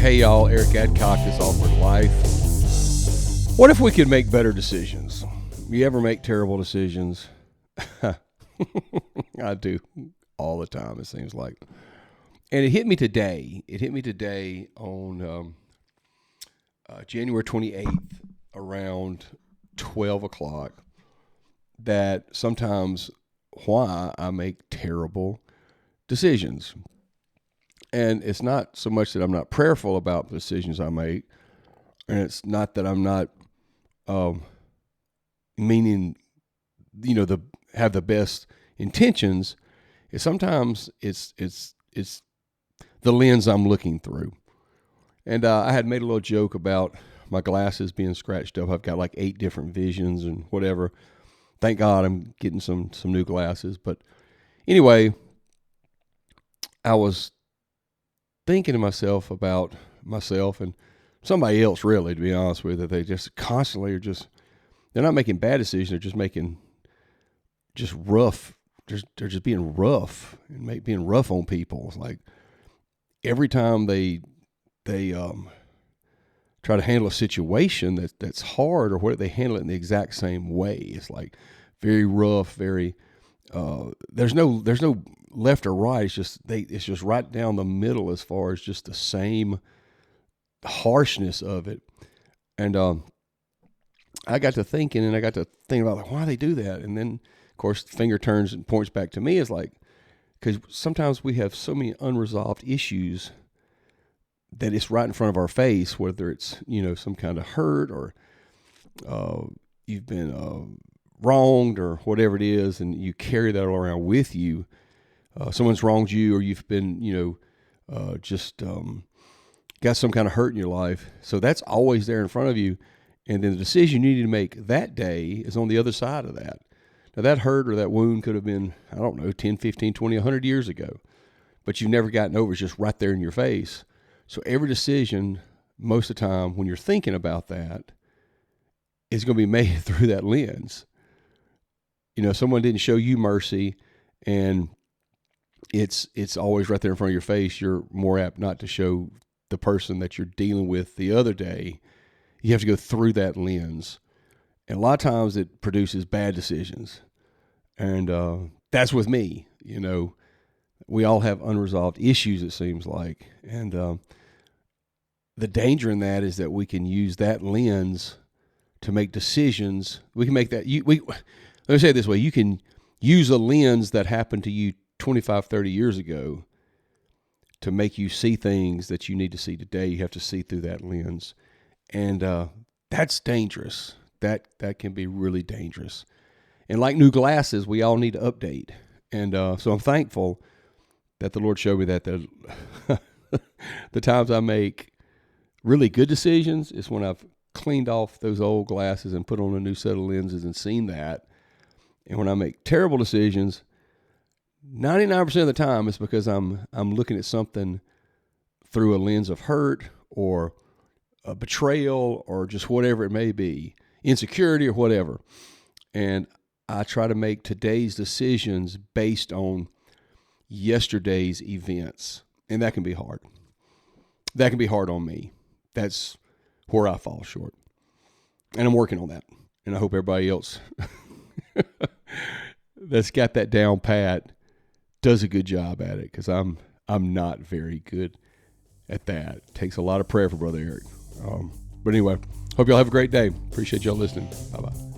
Hey y'all, Eric Adcock, This Awkward Life. What if we could make better decisions? You ever make terrible decisions? I do all the time, it seems like. And it hit me today. It hit me today on January 28th around 12 o'clock that sometimes why I make terrible decisions. And it's not so much that I'm not prayerful about the decisions I make, and it's not that I'm not meaning, have the best intentions. It's sometimes it's the lens I'm looking through. And I had made a little joke about my glasses being scratched up. I've got like 8 different visions and whatever. Thank God I'm getting some new glasses. But anyway, I was thinking to myself about myself and somebody else, really, to be honest with you. They just constantly they're not making bad decisions. They're just making just rough. They're just being rough and being rough on people. It's like every time they try to handle a situation that's hard, or what they handle it in the exact same way. It's like very rough, very there's no left or right. It's just right down the middle as far as just the same harshness of it. And I got to thinking, about like, why they do that. And then of course the finger turns and points back to me. It's like, because sometimes we have so many unresolved issues that it's right in front of our face, whether it's, some kind of hurt or you've been wronged or whatever it is, and you carry that all around with you. Someone's wronged you, or you've been, got some kind of hurt in your life. So that's always there in front of you. And then the decision you need to make that day is on the other side of that. Now that hurt or that wound could have been, 10, 15, 20, 100 years ago, but you've never gotten over. It's just right there in your face. So every decision, most of the time, when you're thinking about that, is going to be made through that lens. Someone didn't show you mercy, and it's always right there in front of your face. You're more apt not to show the person that you're dealing with the other day. You have to go through that lens. And a lot of times it produces bad decisions. And that's with me. We all have unresolved issues, it seems like. And the danger in that is that we can use that lens to make decisions. We can make that, let me say it this way. You can use a lens that happened to you 25, 30 years ago to make you see things that you need to see today. You have to see through that lens. And that's dangerous. That can be really dangerous. And like new glasses, we all need to update. And so I'm thankful that the Lord showed me that the times I make really good decisions is when I've cleaned off those old glasses and put on a new set of lenses and seen that. And when I make terrible decisions, 99% of the time it's because I'm looking at something through a lens of hurt or a betrayal or just whatever it may be, insecurity or whatever. And I try to make today's decisions based on yesterday's events. And that can be hard. That can be hard on me. That's where I fall short. And I'm working on that. And I hope everybody else that's got that down pat does a good job at it, because I'm not very good at that. It takes a lot of prayer for Brother Eric. But anyway, hope y'all have a great day. Appreciate y'all listening. Bye-bye.